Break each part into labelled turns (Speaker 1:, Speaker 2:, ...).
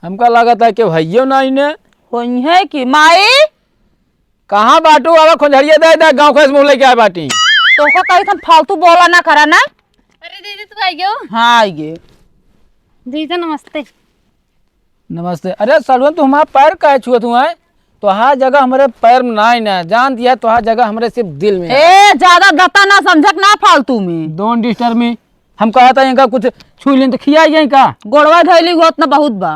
Speaker 1: हमका लगा था कि भैया ना इन्हें
Speaker 2: कोई है कि माई
Speaker 1: कहाँ बाटू अब खोजरिया दे गाँव खस मुँह लेके आए बाटी
Speaker 2: तो को कहीं तुम फालतू बोला ना करा ना।
Speaker 3: अरे दीदी तू आई गयो।
Speaker 2: हाँ आइए
Speaker 3: दीदी नमस्ते।
Speaker 1: नमस्ते। अरे सलवन तू हमारा पैर काहे छुआ तू है तो हर जगह हमारे पैर में ना ही ना जान दिया तो हर जगह हमारे सिर्फ दिल में है।
Speaker 2: ए ज्यादा दता ना समझक ना फालतू में।
Speaker 1: Don't disturb me. हम कहा था इनका कुछ छू लें तो खिया का
Speaker 2: गोड़वा धैली होत ना बहुत बा।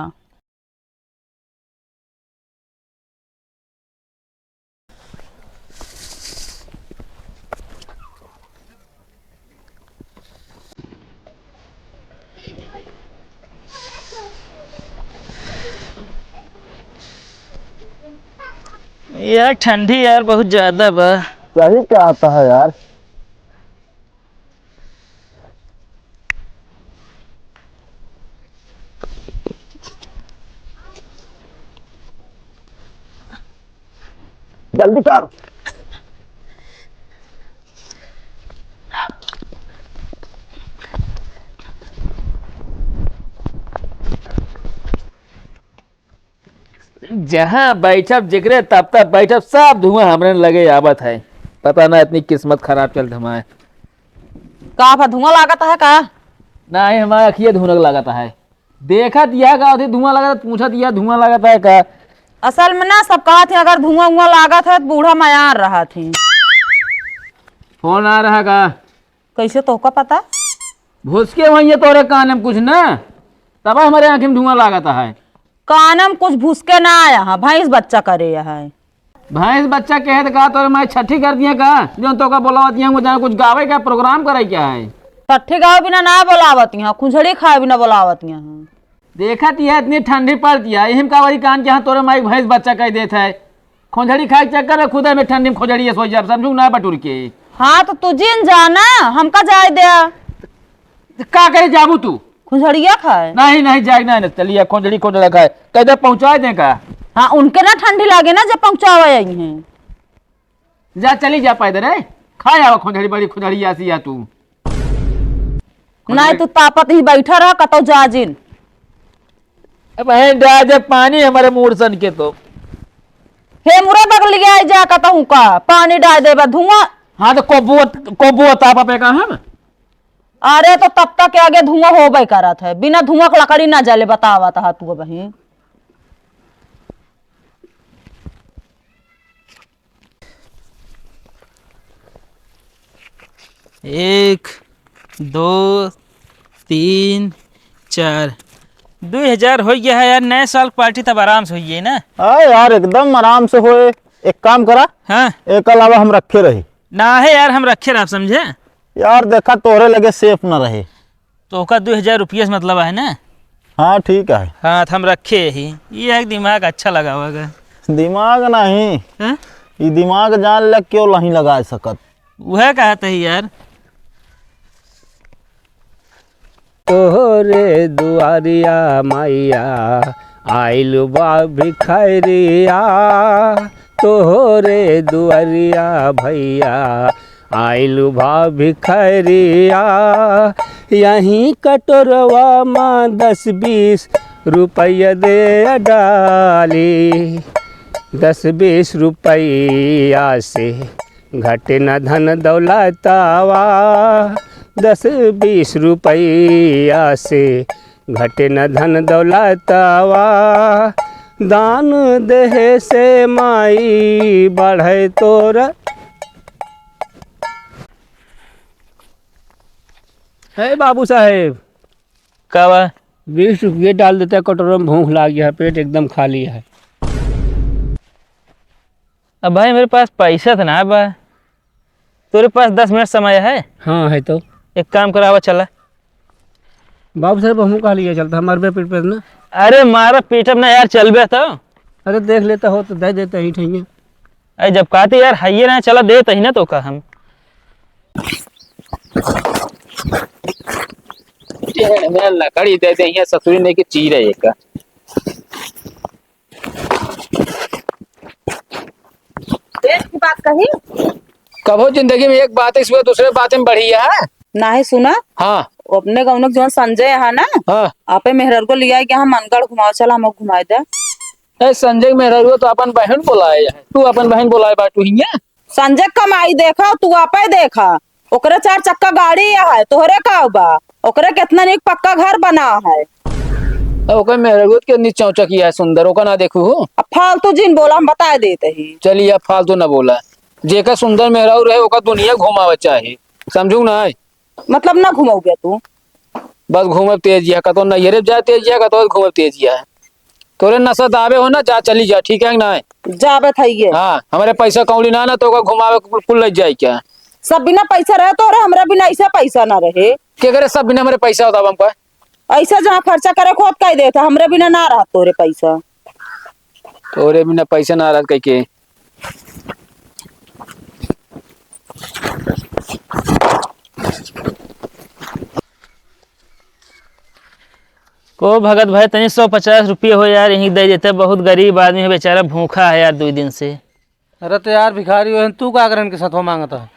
Speaker 4: यार ठंडी यार बहुत ज्यादा बा।
Speaker 5: सही क्या आता है यार। जल्दी कर।
Speaker 1: जहाँ बैठब जिक्रे तब तक बैठब सब धुआं हमरे लगे आवत है। पता ना इतनी किस्मत खराब चल हमारे
Speaker 2: का फा धुआं लागत है का।
Speaker 1: ना ही हमारे अखिए धुनक लगाता है। देखा दिया का धुआं लगा पूछा दिया धुआं लगाता है का।
Speaker 2: असल में ना सब कहा थे अगर धुआं उआं लागत है तो बूढ़ा मयार रहा थे।
Speaker 1: फोन आ रहा का
Speaker 2: कैसे तो का पता।
Speaker 1: भूसके वही तोरे कान में कुछ ना तब हमारे आंखें में धुआं लगाता है।
Speaker 2: कानम कुछ भूसके ना आया है भैंस बच्चा करे है।
Speaker 1: भैंस बच्चा कहे तो कहा तो मैं छठी कर दिया का जो तो का बोला जहाँ कुछ गावे का प्रोग्राम करे क्या है।
Speaker 2: छठी गाँव बिना ना बोलावत यहाँ खुजड़ी खाए बिना बोलावत यहाँ।
Speaker 1: देखा तिया इतनी ठंडी पड़ती है यही का वही कान जहाँ तोरे माई भैंस बच्चा कह देता है खोजड़ी खाए चक्कर है खुदा में ठंडी में खोजड़ी सो जा समझू ना बटूर के।
Speaker 2: हाँ तो तू जिन जाना हमका जाए दे
Speaker 1: का करे जाबू तू
Speaker 2: खुजड़िया खाए।
Speaker 1: नहीं नहीं जाए ना चलिए खोजड़ी खोजड़ा खाए कहते पहुँचा दे का।
Speaker 2: हाँ उनके ना ठंडी लागे ना जब पहुँचावा आई है।
Speaker 1: जा चली जा पैदल रे खाए आओ खोजड़ी बड़ी खोजड़ी आसी या तू
Speaker 2: नहीं तू तापत ही बैठा रहा कतो जा जिन।
Speaker 1: जब पानी हमारे मूड सन के तो
Speaker 2: हे मुरे बगल गया जा कतहू का पानी डाल देबा धुआं।
Speaker 1: हाँ तो कोबू तापा पे का हम।
Speaker 2: अरे तो तब तक के आगे धुआं होबे करत है बिना धुआं के लकड़ी ना जले बतावा था तू बहन।
Speaker 4: एक 2 3 4 2000 हो गया है यार। नए साल पार्टी तब आराम से हुई है ना।
Speaker 5: हाँ यार एकदम आराम से होए। एक काम करा
Speaker 4: हाँ
Speaker 5: एक अलावा हम रखे रही
Speaker 4: ना है यार हम रखे आप समझे।
Speaker 5: यार देखा तोहरे लगे सेफ न रहे
Speaker 4: तो का 2000 रुपया से मतलब है ना।
Speaker 5: हाँ ठीक है।
Speaker 4: हाँ तो हम रखे ही ये एक दिमाग अच्छा लगा होगा।
Speaker 5: दिमाग नहीं
Speaker 4: हाँ?
Speaker 5: ये दिमाग जान लग क्यों नहीं लगा सकत।
Speaker 4: वह कहते ही यार
Speaker 6: तोहरे दुआरिया मैया आइल बा भिखरिया तोहरे दुआरिया भैया आइल बा भिखरिया यहीं कटोरवा माँ 10-20 रुपया दे डाली 10-20 रुपया से घटे न धन दौलतावा 10-20 रुपया से घटे न धन दौलतावा दान देहे से माई बढ़े तोरा। है बाबू साहेब
Speaker 4: कब
Speaker 6: 20 रुपये डाल देता है कटोरे में। भूख लग गया है पेट एकदम खाली है।
Speaker 4: अब भाई मेरे पास पैसा था ना बा तेरे पास 10 मिनट समय है।
Speaker 6: हाँ है तो
Speaker 4: एक काम करावा चला।
Speaker 6: बाबू साहेब हमू कहा लिया चलता हमारे पेट पे ना।
Speaker 4: अरे मारा पीटब ना यार चल बे तो।
Speaker 6: अरे देख लेता हो तो दे देता ही ठैया।
Speaker 4: अरे जब कहते यार हाइये ना चला दे ही ना तो का हम
Speaker 1: लकड़ी दे दे ससुरी ने की चीर है एक
Speaker 2: की बात कही
Speaker 1: कभो जिंदगी में एक बात है इसमें दूसरे बातें बढ़ी है
Speaker 2: ना है सुना।
Speaker 1: हाँ
Speaker 2: वो अपने गाँव जो संजय है ना,
Speaker 1: हाँ
Speaker 2: आपे मेहर को लिया है कि हम मनगढ़ घुमाओ, चला हम घुमाए दे।
Speaker 1: ए संजय मेरा हुआ तो अपन बहन बुलाए है, तू अपन बहन बुलाए बाटू हिया।
Speaker 2: संजय कमाई देखा तू आपे देखा, ओकरे 4 चक्का गाड़ी है, तोहरे का बा, ओकरे कितना निक पक्का घर बना है।
Speaker 1: ओके मेरा हुआ के नीचे चौचकिया है सुंदर, ओका ना देखू हो।
Speaker 2: अब फालतू जिन बोला हम बता देते ही।
Speaker 1: चलिए अब फालतू ना बोला, जेका सुंदर मेहरारू रहे ओका दुनिया घुमावे चाहे, समझू ना।
Speaker 2: मतलब ना घुमाओगे तू?
Speaker 1: बस घूमे तेजिया का तो नैहरे जाए तेजिया का तो घूमे तेजिया है। तोरे नशा आवे हो ना, जा चली जा, ठीक है ना।
Speaker 2: जाबे थई
Speaker 1: हाँ हमारे पैसा कौड़ी ना तो ओका घुमावे कुल लग जाए क्या।
Speaker 2: सब बिना पैसा रहे तो हमरा बिना ऐसा पैसा ना रहे।
Speaker 1: के करे सब बिना हमारे पैसा होता हमको।
Speaker 2: ऐसा जहाँ खर्चा करे खुद कह देता, हमरे बिना ना रहा तोरे पैसा।
Speaker 1: तोरे बिना पैसा ना रहा कह के।
Speaker 4: को भगत भाई तनी 150 रुपये हो यार, यहीं दे देते, बहुत गरीब आदमी है बेचारा, भूखा है यार 2 दिन से।
Speaker 6: अरे तो यार भिखारी हो तू का करन के साथ मांगता है?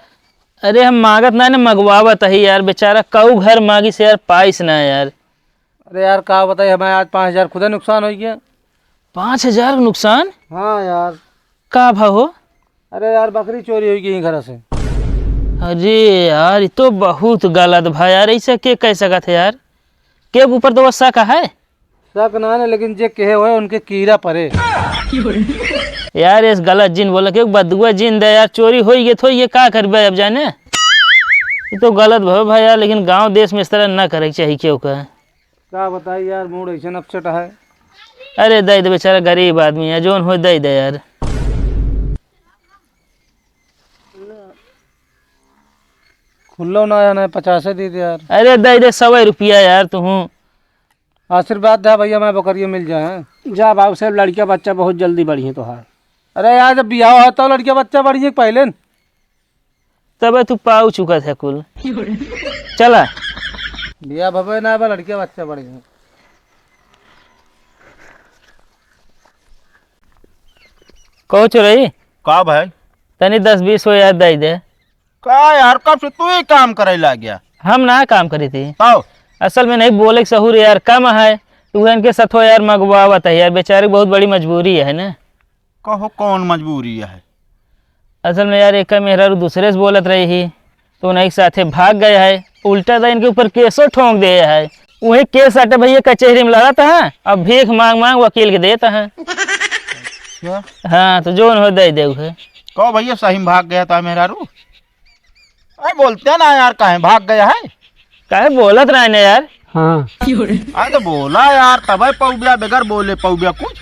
Speaker 4: अरे हम मांगत ना ने मंगवावत है यार, बेचारा कऊ घर मांगी से यार पाइस ना यार।
Speaker 6: अरे यार का बताइए, हमें आज 5,000 खुदे नुकसान हो गया।
Speaker 4: 5,000 का नुकसान?
Speaker 6: हाँ यार।
Speaker 4: का भाव हो?
Speaker 6: अरे यार बकरी चोरी हो गई घर से।
Speaker 4: अरे यार ये तो बहुत गलत भाई यार, ऐसा के कह सकत है यार, के ऊपर तो वसा का है।
Speaker 6: शक ना है लेकिन जे कहे हुए उनके कीड़ा परे।
Speaker 4: यार इस गलत जिन बोला कि बदुआ जिन दे यार, चोरी हो गई तो ये का करबे अब जाने, ये तो गलत भाव भाई यार, लेकिन गांव देश में इस तरह ना करे चाहिए क्यों का
Speaker 6: बताइए यार, मूड ऐसे अपसेट है।
Speaker 4: अरे दे दे, बेचारा गरीब आदमी है, जोन हो दे दे यार।
Speaker 6: खुल्लो ना आया ना, 50 दे दे यार।
Speaker 4: अरे दे दे 100 रुपया यार तू।
Speaker 6: आशीर्वाद दे भैया, मैं बकरियों मिल जाए।
Speaker 7: जा बाबू साहब, लड़किया बच्चा बहुत जल्दी बढ़ी है तोहार।
Speaker 6: अरे यार जब बियाह होता है लड़किया बच्चा बढ़ी है पहले न।
Speaker 4: तब तू पाऊ चुका था कुल। चला
Speaker 6: बियाह भवे ना बा, लड़किया बच्चा बढ़ी है।
Speaker 4: कहो चोरई
Speaker 5: का भाई?
Speaker 4: तनी 10-20 हो यार दे दे।
Speaker 5: का यार कब से तू ही काम करे लग गया?
Speaker 4: हम ना काम करी थी,
Speaker 5: आओ
Speaker 4: असल में नहीं बोले के सहूर यार कम है, तू इनके सथो यार मंगवावत है यार, बेचारे बहुत बड़ी मजबूरी है ना।
Speaker 5: कहो कौन मजबूरी है?
Speaker 4: असल में यार एक मेहरा दूसरे से बोलत रही ही, तो उन्हीं के साथे भाग गया है, उल्टा था इनके ऊपर केसो ठोंक दिया है। वही केस आटे भैया कचहरी में लड़ाता है, अब भीख मांग मांग वकील के देता है।
Speaker 5: क्या?
Speaker 4: हाँ तो जो हो दे दे।
Speaker 5: कहो भैया सही में भाग गया था मेरा रू? अरे बोलते ना यार, कहीं भाग गया है?
Speaker 4: काहे बोलत रहे ना यार।
Speaker 7: हाँ
Speaker 5: अरे तो बोला यार, तब पौबिया बगैर बोले पौबिया कुछ।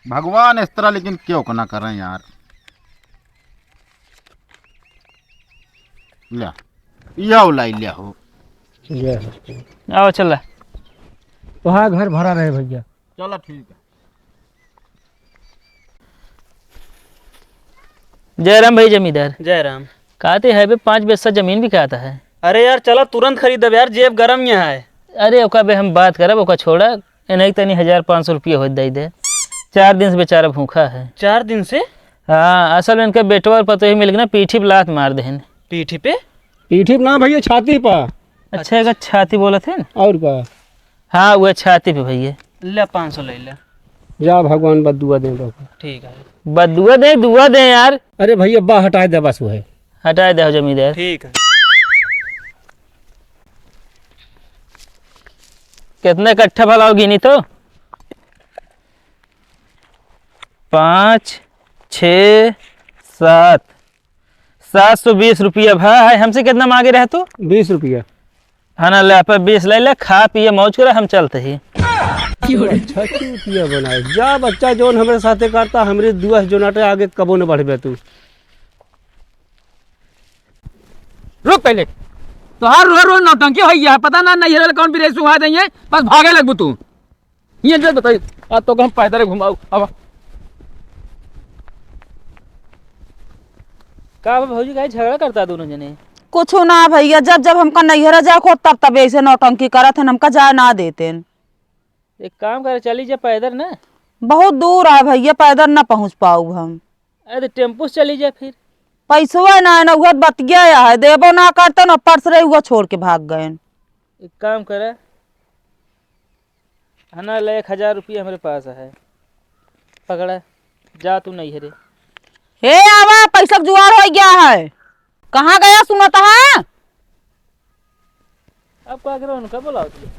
Speaker 5: भगवान इस तरह लेकिन क्यों ना करें यार। लिया यो लाई लिया हो।
Speaker 4: आओ चला।
Speaker 7: तोहार घर भरा रहे भैया।
Speaker 5: चलो ठीक है।
Speaker 4: जयराम भाई जमींदार।
Speaker 8: जयराम।
Speaker 4: कहते है बे 5 बिस्सा जमीन भी कहता है।
Speaker 8: अरे यार चलो तुरंत खरीदब यार, जेब गरम यहाँ है।
Speaker 4: अरे ओका बे हम बात करब, ओका छोड़ा, नहीं तनी 1,500 रुपया हो दे दे। 4 दिन से बेचारा भूखा है।
Speaker 8: 4 दिन से?
Speaker 4: हाँ असल में इनका बेटवा और पतो ही मिल गया ना, पीठी पे लात मार देहन।
Speaker 8: पीठी पे?
Speaker 7: पीठी पे ना भैया, छाती पर।
Speaker 4: अच्छा एक छाती बोला थे न?
Speaker 7: और का?
Speaker 4: हाँ वो छाती पे भैया।
Speaker 8: ले 500 ले ले।
Speaker 7: जा भगवान बदुआ दे दो।
Speaker 8: ठीक है।
Speaker 4: बदुआ दे दुआ दे यार।
Speaker 7: अरे भैया बा हटा दे बस, वो है
Speaker 4: हटा दे जमींदार।
Speaker 8: ठीक है।
Speaker 4: कितना इकट्ठा भला गिनी तो? 5, 6, 7, 720 रुपया भाई। हमसे कितना मांगे रहे तू?
Speaker 7: 20 रुपया।
Speaker 4: हाँ ना ले पर 20 ले ले, खा पिए मौज कर, हम चलते ही।
Speaker 7: अच्छा रुपया बनाए जा बच्चा, जोन हमारे साथे करता हमरे दुआ जोनाटे आगे कबो न बढ़बे तू।
Speaker 1: रुक पहले, तो हर रोज रोज नौटंकी हो गया, पता ना नहीं है कौन भी रेस सुहा देंगे, बस भागे लगबू तू। ये जल्द बताइए, आज तो हम पैदल घुमाऊ। अब
Speaker 4: का भौजी का झगड़ा करता दोनों जने?
Speaker 2: कुछ ना भैया, जब जब हमका नैहरा जा खो तब तब ऐसे नौटंकी करत हन, हमका जा ना देते।
Speaker 4: एक काम करे, चली जा पैदल ना।
Speaker 2: बहुत दूर है भैया, पैदल ना पहुँच पाऊ हम।
Speaker 4: अरे टेम्पू से चली जा फिर।
Speaker 2: पैसवा ना है ना उगत बत गया है, देबो ना करते ना पर्स रही हुआ छोड़ के भाग गए।
Speaker 4: एक काम करे, है ना, ले 1000 रुपया हमारे पास है, पकड़ा, जा तू नहीं हरे।
Speaker 2: हे आवा पैसा जुआर हो गया है, कहाँ गया सुनता है?
Speaker 4: अब क्या करो, उनका बुलाओ तुझे।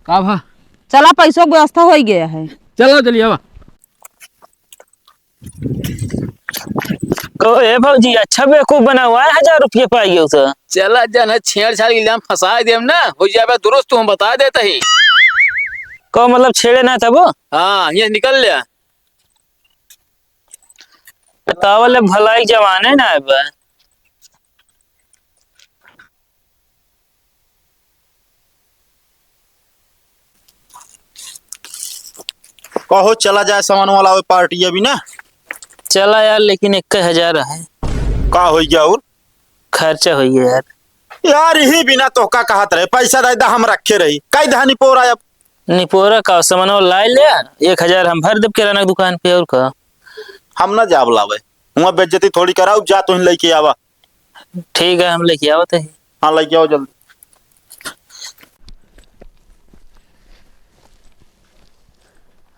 Speaker 1: का भा
Speaker 2: चला पैसों की व्यवस्था हो गया है।
Speaker 1: चलो चलिए आवा।
Speaker 4: को ए भौजी अच्छा बेवकूफ बना हुआ है, 1000 रुपये पाइए उसे।
Speaker 1: चला जन छेड़छाड़ के लिए हम फंसा देम ना, हो जाए दुरुस्त हम बता देते ही।
Speaker 4: को मतलब छेड़े ना तब
Speaker 1: हाँ ये निकल लिया।
Speaker 4: बतावल भलाई जमाने ना अब।
Speaker 5: कहो चला जाए सामान वाला वो पार्टी अभी ना।
Speaker 4: चला यार, लेकिन 1000 है,
Speaker 5: का हो गया और
Speaker 4: खर्चा हो गया यार।
Speaker 5: यार यही बिना तो का कहत रहे, पैसा दादा हम रखे रही, कई धानी पोरा अब
Speaker 4: निपोरा का सामान ला ले, 1000 हम भर देव किराना दुकान पे। और का
Speaker 5: हम ना जाब लावे, वहाँ बेइज्जती थोड़ी कराऊ, जा तो लेके आवा।
Speaker 4: ठीक है, हम लेके आवत है।
Speaker 5: हाँ लेके आओ जल्दी।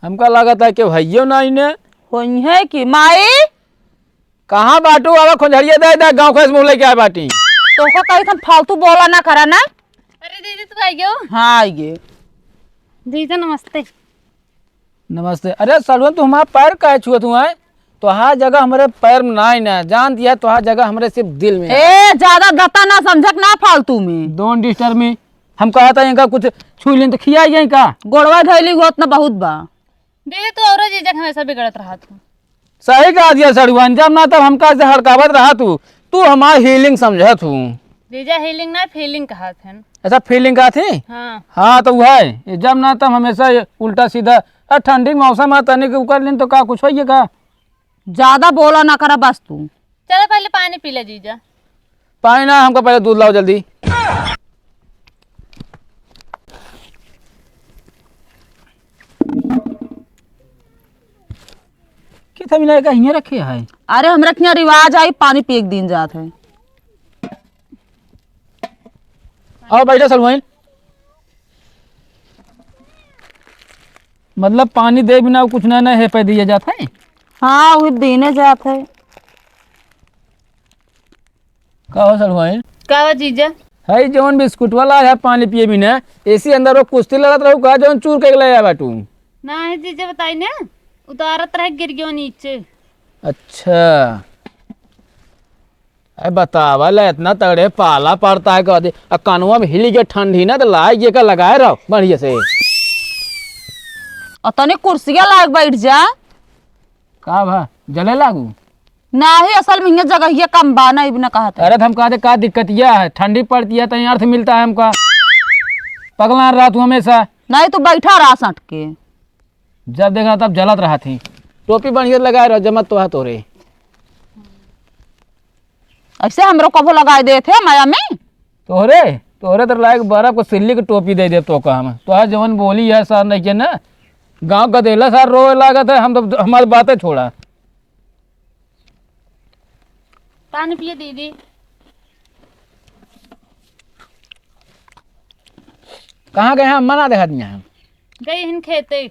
Speaker 1: हमका लगा था कि भैया ना इन्हें
Speaker 2: होई है कि माई
Speaker 1: कहाँ बाटू आवा खोजरिया दे गाँव खस मुँह लेके आए बाटी।
Speaker 2: तो को कहीं तुम फालतू बोला ना करा ना।
Speaker 3: अरे दीदी तू आई गयो।
Speaker 2: हाँ आइए।
Speaker 3: दीदी नमस्ते।
Speaker 1: नमस्ते। अरे सलवन तू हमारा पैर काहे छुआ तू है? तो हर जगह हमारे पैर में ना ही ना जान दिया, तो हर जगह हमारे सिर्फ दिल में है।
Speaker 2: ए ज्यादा दता ना समझक ना फालतू में।
Speaker 1: Don't disturb me. हम कहा था इनका कुछ छू लें तो खिया इनका
Speaker 2: गोड़वा धैली होत ना बहुत बा।
Speaker 3: दीदी तू और जीजा हमेशा बिगड़त रहा तू।
Speaker 1: सही कहा दिया सड़ुआन, जब ना तब हमका से हड़कावत रहा तू हमारी हीलिंग समझा तू।
Speaker 3: जीजा हीलिंग ना फीलिंग कहा थे।
Speaker 1: ऐसा फीलिंग का थी।
Speaker 3: हाँ
Speaker 1: हाँ तो वो है, जब ना तब हमेशा उल्टा सीधा। ठंडी मौसम आता नहीं कि कर लें तो का कुछ होइए का।
Speaker 2: ज्यादा बोला ना करा बस तू।
Speaker 3: चलो पहले पानी पी ले जीजा।
Speaker 1: पानी ना, हमको पहले दूध लाओ जल्दी। कितना मिला का हियां रखे है?
Speaker 2: अरे हमरा के यहाँ रिवाज आई पानी पी एक दिन जात है।
Speaker 1: और बैठा सलवाइन, मतलब पानी दे बिना कुछ ना है पे दिया जाता है।
Speaker 2: हाँ वही देने जात है।
Speaker 1: का हो सलवाइन?
Speaker 3: का हुआ जीजा?
Speaker 1: है जौन बिस्कुट वाला है पानी पिए बिना, एसी अंदर वो कुश्ती लड़त रहू का जौन चूर के लाया बाटू।
Speaker 3: ना है जीजा बताई ना, उतारत रह गिर गयो नीचे।
Speaker 1: अच्छा अरे बतावा इतना तगड़े पाला पड़ता है कहते, कानवा में हिली के ठंडी ना तो लाए ये का लगाए रहो बढ़िया से।
Speaker 2: और तने कुर्सिया लायक बैठ जा।
Speaker 1: का भा जले लागू?
Speaker 2: ना ही असल में जगह ये कम बाना इबना कहा था।
Speaker 1: अरे तो हम कहते का दिक्कत यह है, ठंडी पड़ती है तो यहाँ अर्थ मिलता है हमका। पगला रहा तू हमेशा।
Speaker 2: नहीं तो बैठा रहा सट के।
Speaker 1: जब देखा तब जलत रहा थी। टोपी बढ़िया लगाए रहो, जमत तो है तोरे।
Speaker 2: ऐसे हमरो कभो लगाए दे थे माया में।
Speaker 1: तोहरे तोहरे तो लायक बर्फ को सिल्ली की टोपी दे दे तो का हम तो है जवन बोली है सर नहीं के ना, गाँव का देला सर रोए लागत है, हम तो हमारी बातें छोड़ा।
Speaker 3: पानी पिए दीदी।
Speaker 1: कहाँ गए हैं अम्मा ना देखा दिया हम?
Speaker 3: गई हिन खेते।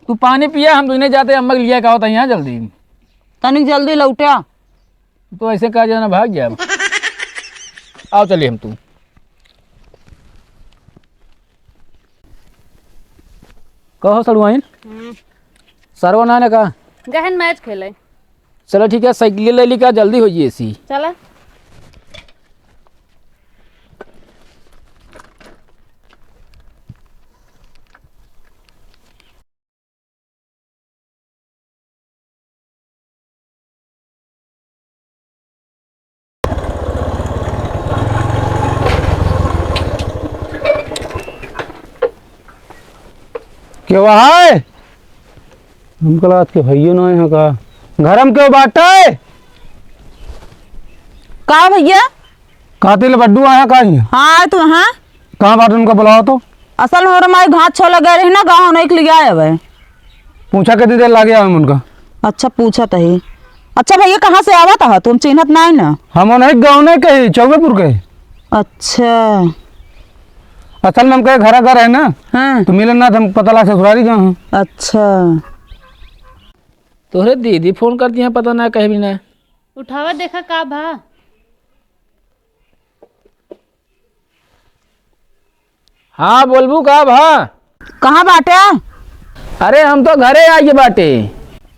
Speaker 1: तू पानी पिया, हम तो इन्हें जाते अम्मा के लिया का होता यहाँ जल्दी।
Speaker 2: तनिक जल्दी लौटा।
Speaker 1: तो ऐसे कहा जाना भाग गया। आओ चलिए हम तू। कहो सड़ुआइन सरवना ने कहा
Speaker 3: गहन मैच खेले।
Speaker 1: चलो ठीक है, साइकिल ले ली का जल्दी हो जी ऐसी।
Speaker 3: चला
Speaker 7: क्यों है? हमको लगा कि भैया ना यहाँ का घर हम क्यों बांटा है?
Speaker 2: का भैया?
Speaker 7: कातिल बड्डू आया का ही?
Speaker 2: हाँ तू हाँ
Speaker 7: कहाँ बांटे उनका बुलाओ तो।
Speaker 2: असल में हमारे घाट छो लगे रही ना गाँव नहीं के लिए आए हुए।
Speaker 7: पूछा कितनी देर लगे हम उनका?
Speaker 2: अच्छा पूछा तही। अच्छा भैया कहाँ से आवा था तुम चिन्हत नहीं ना?
Speaker 1: हम नहीं गाँव नहीं कही चौबेपुर के।
Speaker 2: अच्छा
Speaker 1: असल में हम कहे घर है ना।
Speaker 2: हाँ
Speaker 1: तो मिलन ना हम पता लगा ससुरारी गाँव है।
Speaker 2: अच्छा
Speaker 4: तोहरे दीदी फोन करती हैं पता ना कहीं भी ना।
Speaker 3: उठावा देखा का भा।
Speaker 4: हाँ बोलबू का भा।
Speaker 2: कहाँ बाटे?
Speaker 4: अरे हम तो घरे आइए बाटे।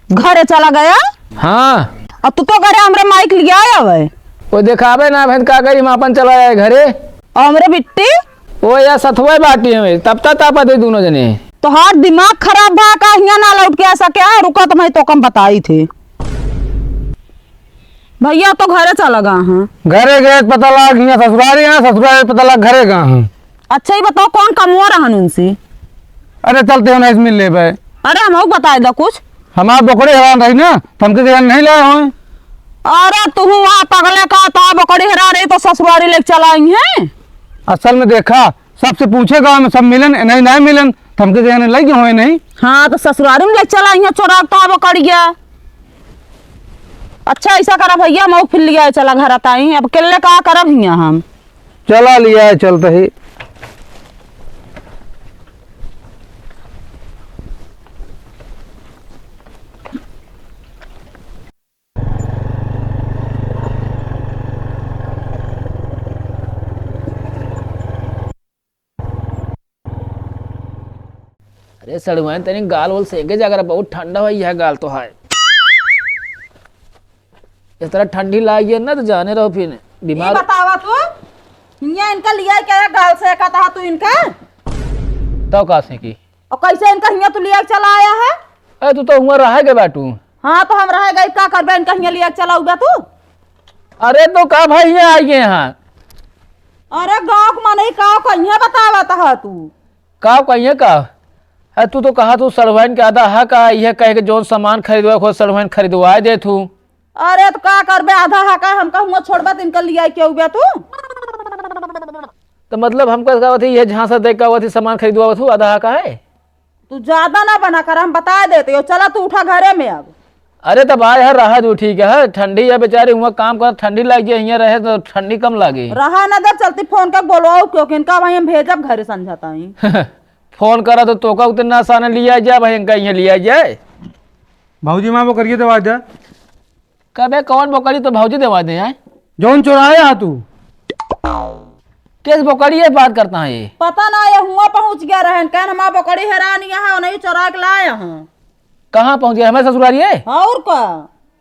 Speaker 2: घरे चला गया?
Speaker 4: हाँ
Speaker 2: अब तू तो घरे हमरे माइक लिया आया हुए।
Speaker 4: वो दिखावे ना भैंस का करी हम अपन चला आए घरे।
Speaker 2: और हमरे बिट्टी
Speaker 4: वो या सथुआ बाटी हमें तब तक तापा दे दोनों जने।
Speaker 2: तो हर दिमाग खराब भा का हिया ना लौट के ऐसा क्या? रुका तो मैं तो कम बताई थी। भैया तो घरे चला गया हाँ।
Speaker 1: घरे गए पता लगा यहाँ ससुरारी है, ससुरारी पता लगा घरे गाँव है।
Speaker 2: अच्छा ही बताओ कौन कमुआ रहन उनसे?
Speaker 1: अरे चलते हो ना मिल ले भाई।
Speaker 2: अरे हम बताए दो कुछ।
Speaker 1: हमारे बकरे हैरान रही ना हमके ध्यान नहीं लाए हुए।
Speaker 2: अरे तू वहाँ पगले का था बकड़ी हरा रही तो ससुरारी लेके चलाई है।
Speaker 1: असल में देखा सबसे पूछे गाँव में सब मिलन नहीं मिलन हमके ध्यान लगे हुए नहीं।
Speaker 2: हाँ तो ससुरारी में लेके चलाई है चोरा तो बकड़ी गया। अच्छा ऐसा करा भैया मैं फिर लिया चला घर आता ही अब किले का करब हिया हम।
Speaker 1: चला लिया है चलते ही।
Speaker 4: अरे सड़ुआन तेरी गाल वाल सेके जाकर बहुत ठंडा हुई है गाल तो है। इस तरह ठंडी लागी है ना तो जाने रहो फिर बीमार।
Speaker 2: बतावा तू हिया इनका लिया क्या गाल से का था तू इनका?
Speaker 4: तो कासे की
Speaker 2: और कैसे इनका हिया तू लिया चला आया है?
Speaker 4: अरे तू तो हुआ रहा है बाटू।
Speaker 2: हाँ तो हम रह गए क्या करबे इनका हिया लिया चला हुआ तू?
Speaker 4: अरे तो का भाई ये आई है यहाँ।
Speaker 2: अरे गाँव को माने का कहिया बतावा था तू?
Speaker 4: का कहिए का है तू तो कहा तू सड़वाइन के आधा हा का यह कह के जो सामान खरीदवा खुद सड़वाइन खरीदवा दे तू।
Speaker 2: अरे तो का करबे आधा हाका हमका हुआ छोड़बा तो इनका लिया क्या हुआ तू?
Speaker 4: तो मतलब हमको कहा थी ये जहाँ से देख का थी सामान खरीदवा तू आधा हा का है।
Speaker 2: तू ज्यादा ना बना कर हम बता देते हो। चला तू उठा घरे में अब।
Speaker 4: अरे तब आए है रहा तू ठीक है ठंडी है बेचारी हुआ काम कर ठंडी लगी है यहाँ रहे तो ठंडी कम लगे।
Speaker 2: रहा ना दर चलती फोन कर बोलवाओ क्योंकि इनका वहीं हम भेजब घरे समझाता ही।
Speaker 4: फोन करा तो तोका उतना आसान लिया जाए भाई इनका यहाँ लिया जाए।
Speaker 1: भाजी माँ वो करिए दवा दे।
Speaker 4: कबे कौन बोकड़ी तो भाजी देवा दे हैं
Speaker 1: जौन चुराए हा तू।
Speaker 4: किस बोकड़ी है बात करता है ये।
Speaker 2: पता ना ये हुआ पहुंच गया रहन कहन हमारा बकड़ी हैरान यहाँ नहीं चुरा के लाया हाँ।
Speaker 4: कहाँ पहुँच गया हमारे ससुरारी है।
Speaker 2: और का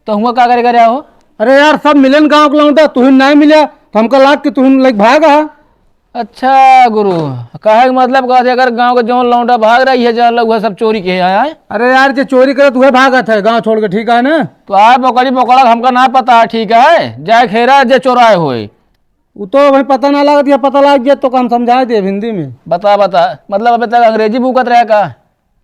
Speaker 4: तो हुआ क्या करेगा रहा हो।
Speaker 1: अरे यार सब मिलन गाँव के लौटा तुम नहीं मिला तो हमका लाग के तुम लाइक भागा।
Speaker 4: अच्छा गुरु कहे मतलब कहते अगर गांव के जो लौंडा भाग रही है जहाँ लोग वह सब चोरी के आया है।
Speaker 1: अरे यार जो चोरी करे तुम्हें भागा था गाँव छोड़ के ठीक है ना।
Speaker 4: तो आए बोकड़ी बोकड़ा हमका ना पता है ठीक है जाए खेरा जे चोराए हुए।
Speaker 1: वो तो भाई पता ना लगा दिया पता लग गया तो काम समझा दे हिंदी में।
Speaker 4: बता मतलब अभी तक अंग्रेजी भूकत रहे का।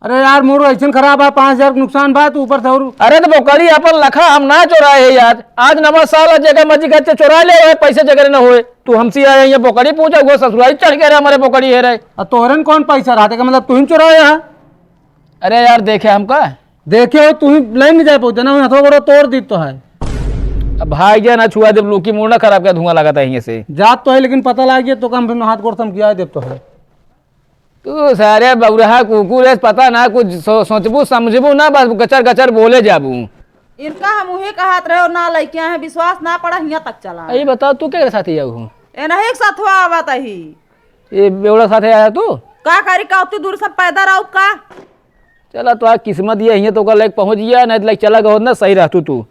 Speaker 1: अरे यार मोर ऐसा खराब है 5,000 नुकसान बा तो ऊपर से और।
Speaker 4: अरे तो बोकड़ी अपन लखा हम ना चोराए है यार आज नवा साल जगह मजी का चोरा ले हुए पैसे जगह न हुए तू हमसे आए ये बोकड़ी पूछा वो ससुराली चढ़ के रहे हमारे बोकड़ी है रहे।
Speaker 1: तोहरन कौन पैसा रहा था मतलब तुम चुराया है।
Speaker 4: अरे यार देखे हमका
Speaker 1: देखे हो तुम लाइन में जाए पहुंचे ना थोड़ा तोड़ दी तो है।
Speaker 4: अब भाई जा ना छुआ दे लूकी मुंह ना खराब कर धुआं लगाता है यहीं से।
Speaker 1: जात तो है लेकिन पता लग गया तो काम फिर हाथ गोड़ थम किया दे तो है।
Speaker 4: तू सारे बबुरहा कुकुर है पता ना कुछ सोचबू समझबू ना बस गचर गचर बोले जाबू।
Speaker 2: इनका हम उहे कहत रहे और ना लइके हैं विश्वास ना पड़ा हिया तक चला।
Speaker 4: ये बताओ तू क्या साथी जाऊ
Speaker 2: ए नहीं एक साथ हुआ आवत ही।
Speaker 4: ये बेवड़ा साथे आया तू
Speaker 2: का करी का उतनी दूर सब पैदा रहो का।
Speaker 4: चला तो आज किस्मत ये है तो कल लाइक पहुंच गया नहीं लाइक चला गया ना सही रहतू तू।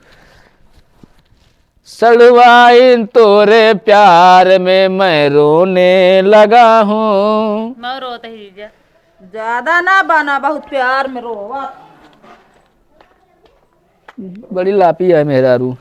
Speaker 4: सड़वाइन तोरे प्यार में मैं रोने लगा हूँ।
Speaker 3: मैं रोता ही जीजा।
Speaker 2: ज्यादा ना बना बहुत प्यार में रोवा।
Speaker 4: बड़ी लापी है मेहरारू।